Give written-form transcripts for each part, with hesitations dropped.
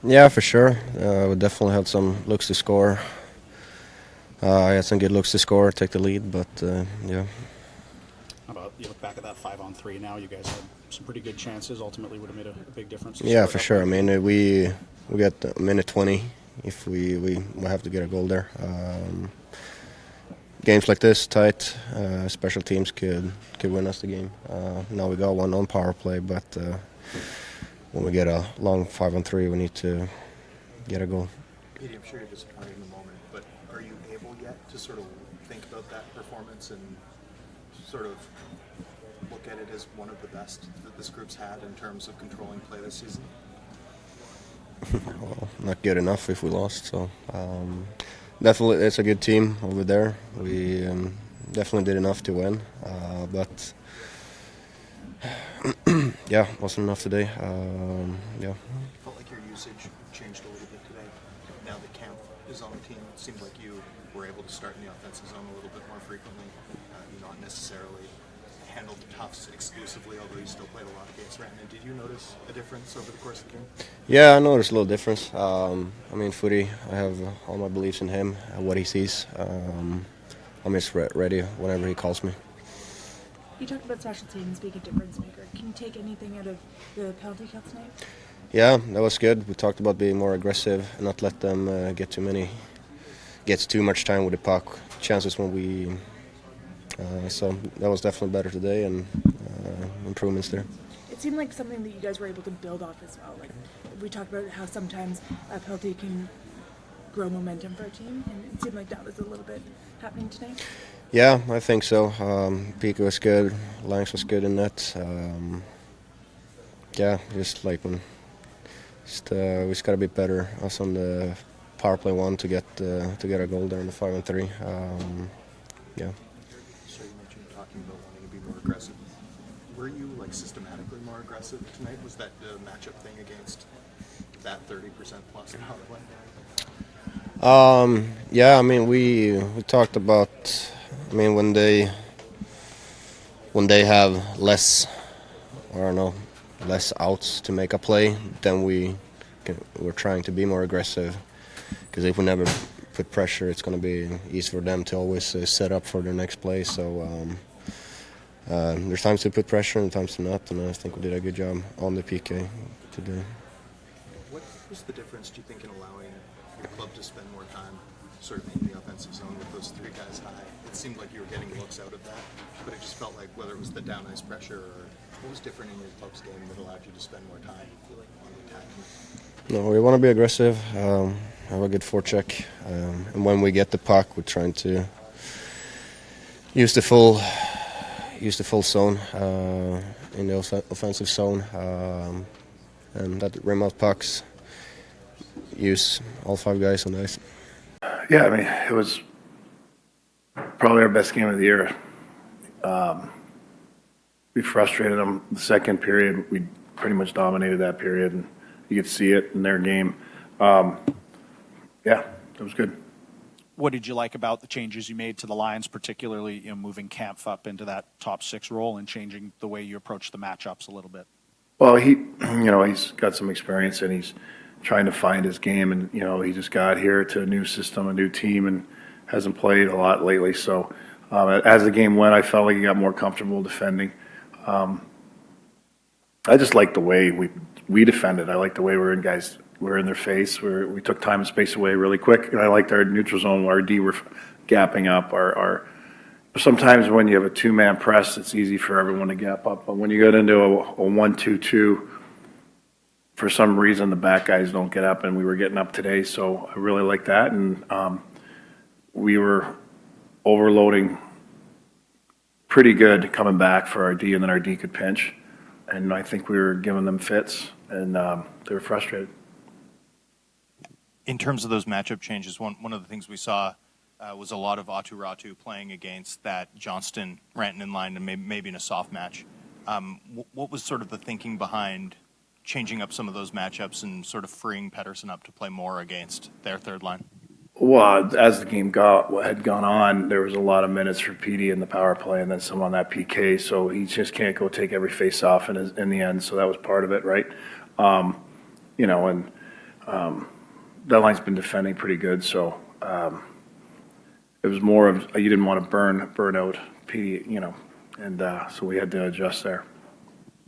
Yeah, for sure. We definitely had some looks to score. I had some good looks to score, take the lead, but yeah. How about you look back at that 5-on-3 now? You guys had some pretty good chances. Ultimately, would have made a big difference. To Yeah, score for that sure. I late. mean, we got a minute 20 if we have to get a goal there. Games like this, tight, special teams could win us the game. Now we got one on power play, but when we get a long 5-on-3, we need to get a goal. Petey, I'm sure you're disappointed in the moment, but are you able yet to sort of think about that performance and sort of look at it as one of the best that this group's had in terms of controlling play this season? Well, not good enough if we lost. So definitely, it's a good team over there. We definitely did enough to win, but yeah, wasn't enough today. Yeah. Felt like your usage changed a little bit today. Now that Camp is on the team, it seemed like you were able to start in the offensive zone a little bit more frequently. You not necessarily handled the toughs exclusively, although you still played a lot against Rantanen. Did you notice a difference over the course of the game? Yeah, I know there's a little difference. I mean, Foote, I have all my beliefs in him, what he sees. I'm just ready whenever he calls me. You talked about special teams being a difference maker. Can you take anything out of the penalty kill tonight? Yeah, that was good. We talked about being more aggressive and not let them get too much time with the puck. Chances when we. So that was definitely better today, and improvements there. It seemed like something that you guys were able to build off as well. Like we talked about how sometimes a penalty can grow momentum for a team, and it seemed like that was a little bit happening tonight. Yeah, I think so. Pico was good, Langs was good in net. Yeah, just like when, we just got to be better. Us on the power play one to get a goal there in the 5-on-3. Yeah. So you mentioned talking about wanting to be more aggressive. Were you like systematically more aggressive tonight? Was that the matchup thing against that 30% plus power play? Yeah, I mean we talked about. I mean when they have less, I don't know, less outs to make a play, then we're trying to be more aggressive. Because if we never put pressure, it's going to be easy for them to always set up for their next play. So there's times to put pressure and times to not, and I think we did a good job on the PK today. What was the difference, do you think, in allowing your club to spend more time sort of in the offensive zone with those three guys high? It seemed like you were getting looks out of that, but it just felt like whether it was the down ice pressure or what was different in your club's game that allowed you to spend more time on the attack? No, we want to be aggressive, have a good forecheck, and when we get the puck, we're trying to use the full zone in the offensive zone, and that rim out pucks. Use all 5 guys on the ice. Yeah, I mean, it was probably our best game of the year. We frustrated them the second period. We pretty much dominated that period, and you could see it in their game. Yeah, it was good. What did you like about the changes you made to the lines, particularly moving Camp up into that top 6 role and changing the way you approach the matchups a little bit? Well, he's got some experience, and he's trying to find his game, and he just got here to a new system, a new team, and hasn't played a lot lately. So as the game went, I felt like he got more comfortable defending. I just like the way we defended. I like the way we're in their face. We took time and space away really quick, and I liked our neutral zone. Our D were gapping up. Sometimes when you have a 2-man press, it's easy for everyone to gap up. But when you get into a 1-2-2, for some reason the back guys don't get up, and we were getting up today. So I really like that, and we were overloading pretty good coming back for our D, and then our D could pinch. And I think we were giving them fits, and they were frustrated. In terms of those matchup changes, one of the things we saw was a lot of Aatu playing against that Johnston-Rantanen line, and maybe in a soft match. What was sort of the thinking behind changing up some of those matchups and sort of freeing Pettersson up to play more against their third line? Well, as the game had gone on, there was a lot of minutes for Petey in the power play, and then some on that PK. So he just can't go take every face off in the end. So that was part of it, right? And That line's been defending pretty good, so it was more of you didn't want to burn out Petey, and so we had to adjust there.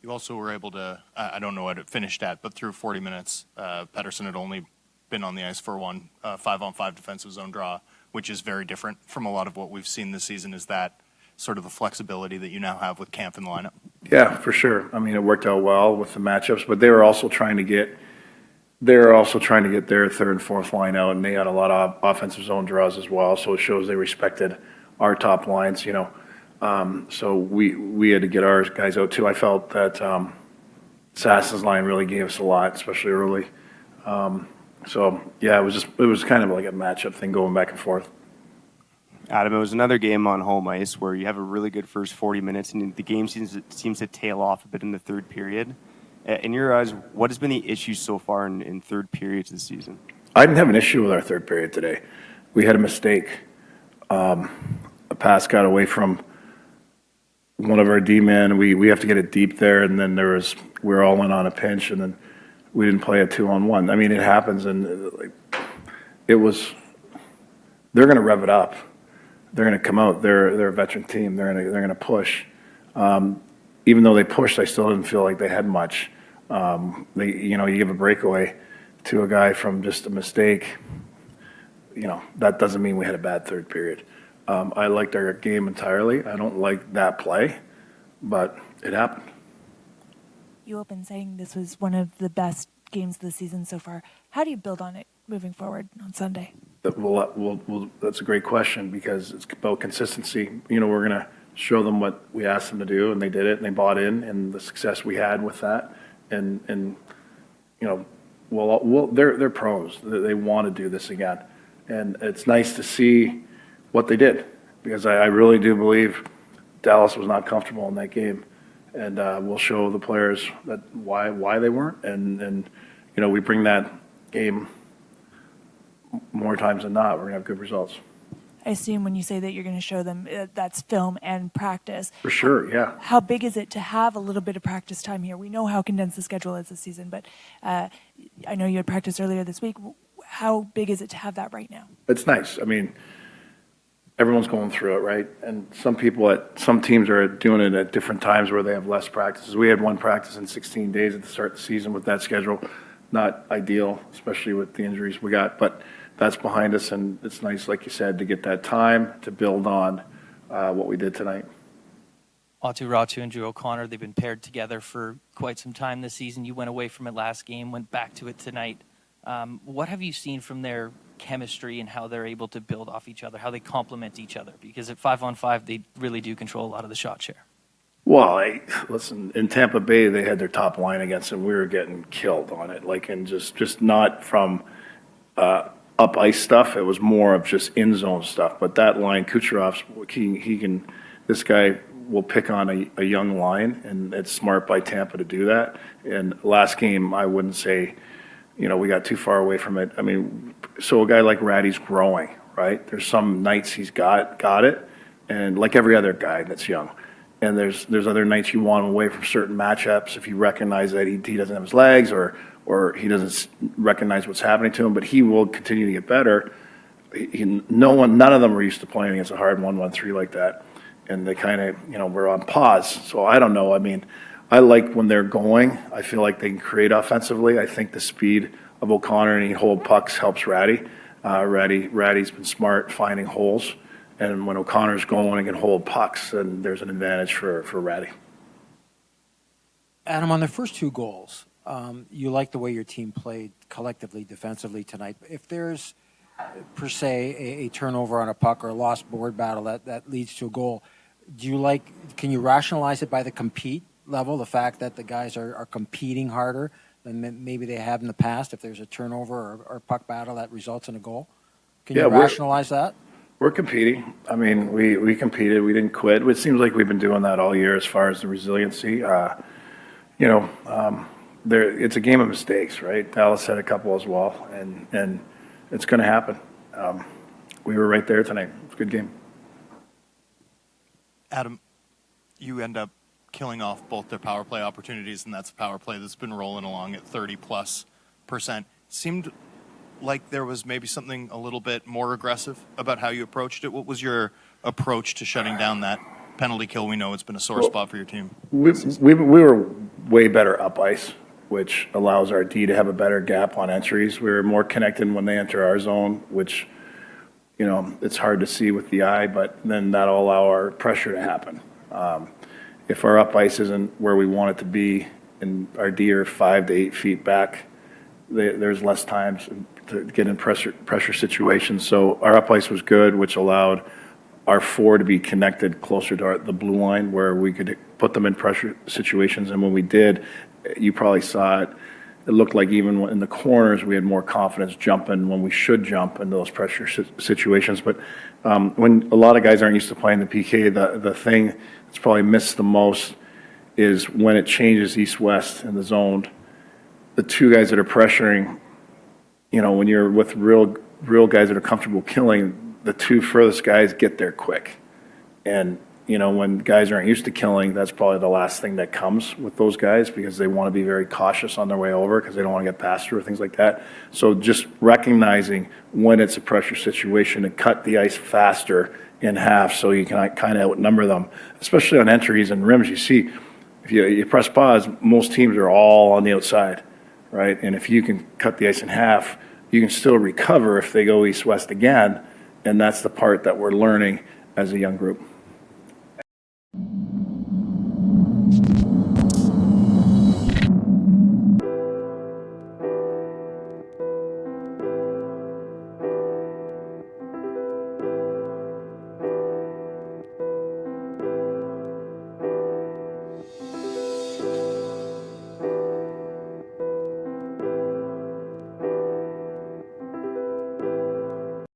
You also were able to, I don't know what it finished at, but through 40 minutes, Pettersson had only been on the ice for one 5-on-5 defensive zone draw, which is very different from a lot of what we've seen this season. Is that sort of the flexibility that you now have with Kampf in the lineup? Yeah, for sure. I mean, it worked out well with the matchups, but they were also trying to get their third and fourth line out, and they had a lot of offensive zone draws as well. So it shows they respected our top lines, So we had to get our guys out too. I felt that Sass's line really gave us a lot, especially early. So yeah, it was kind of like a matchup thing going back and forth. Adam, it was another game on home ice where you have a really good first 40 minutes, and the game seems to tail off a bit in the third period. In your eyes, what has been the issue so far in third periods this season? I didn't have an issue with our third period today. We had a mistake. A pass got away from one of our D-men. We have to get it deep there, and then we were all in on a pinch, and then we didn't play a 2-on-1. I mean, it happens, and they're going to rev it up. They're going to come out. They're a veteran team. They're going to push. Even though they pushed, I still didn't feel like they had much. You give a breakaway to a guy from just a mistake. That doesn't mean we had a bad third period. I liked our game entirely. I don't like that play, but it happened. You opened saying this was one of the best games of the season so far. How do you build on it moving forward on Sunday? Well, that's a great question because it's about consistency. We're going to show them what we asked them to do, and they did it, and they bought in, and the success we had with that. And they're pros. They want to do this again, and it's nice to see what they did because I really do believe Dallas was not comfortable in that game, and we'll show the players that why they weren't, and we bring that game more times than not, we're going to have good results. I assume when you say that you're going to show them, that's film and practice. For sure, yeah. How big is it to have a little bit of practice time here? We know how condensed the schedule is this season, but I know you had practice earlier this week. How big is it to have that right now? It's nice. I mean, everyone's going through it, right? And some teams are doing it at different times where they have less practices. We had one practice in 16 days at the start of the season with that schedule. Not ideal, especially with the injuries we got, but that's behind us, and it's nice, like you said, to get that time to build on what we did tonight. Ratu and Drew O'Connor, they've been paired together for quite some time this season. You went away from it last game, went back to it tonight. What have you seen from their chemistry and how they're able to build off each other, how they complement each other? Because at 5-on-5, they really do control a lot of the shot share. Well, listen, in Tampa Bay, they had their top line against them. We were getting killed on it, and just not from up ice stuff. It was more of just in zone stuff. But that line, Kucherov's, this guy will pick on a young line, and it's smart by Tampa to do that. And last game, I wouldn't say, we got too far away from it. I mean, so a guy like Ratty's growing, right? There's some nights he's got it, and like every other guy that's young. And there's other nights you want him away from certain matchups if you recognize that he doesn't have his legs or he doesn't recognize what's happening to him, but he will continue to get better. None of them were used to playing against a hard 1-1-3 like that, and they kind of were on pause. So I don't know. I mean, I like when they're going. I feel like they can create offensively. I think the speed of O'Connor and he hold pucks helps Ratty. Ratty's been smart finding holes. And when O'Connor's going and can hold pucks, then there's an advantage for Ratty. Adam, on the first two goals, you like the way your team played collectively, defensively tonight. If there's, per se, a turnover on a puck or a lost board battle that leads to a goal, can you rationalize it by the compete level, the fact that the guys are competing harder than maybe they have in the past if there's a turnover or puck battle that results in a goal? Can you rationalize that? We're competing. I mean, we competed. We didn't quit. It seems like we've been doing that all year as far as the resiliency. It's a game of mistakes, right? Dallas had a couple as well, and it's going to happen. We were right there tonight. It's a good game. Adam, you end up killing off both their power play opportunities, and that's a power play that's been rolling along at 30+%. seemed like there was maybe something a little bit more aggressive about how you approached it. What was your approach to shutting down that penalty kill? We know it's been a sore spot for your team. We were way better up ice, which allows our D to have a better gap on entries. We were more connected when they enter our zone, which, you know, it's hard to see with the eye, but then that'll allow our pressure to happen. If our up ice isn't where we want it to be and our D are 5 to 8 feet back, there's less times to get in pressure situations. So our up ice was good, which allowed our 4 to be connected closer to the blue line where we could put them in pressure situations. And when we did, you probably saw it. It looked like even in the corners, we had more confidence jumping when we should jump into those pressure situations. But when a lot of guys aren't used to playing the PK, the thing that's probably missed the most is when it changes east-west in the zone, the two guys that are pressuring, you know, when you're with real guys that are comfortable killing, the two furthest guys get there quick. And, you know, when guys aren't used to killing, that's probably the last thing that comes with those guys because they want to be very cautious on their way over because they don't want to get passed through or things like that. So just recognizing when it's a pressure situation and cut the ice faster in half so you can kind of outnumber them, especially on entries and rims. You see, if you press pause, most teams are all on the outside, right? And if you can cut the ice in half, you can still recover if they go east-west again, and that's the part that we're learning as a young group.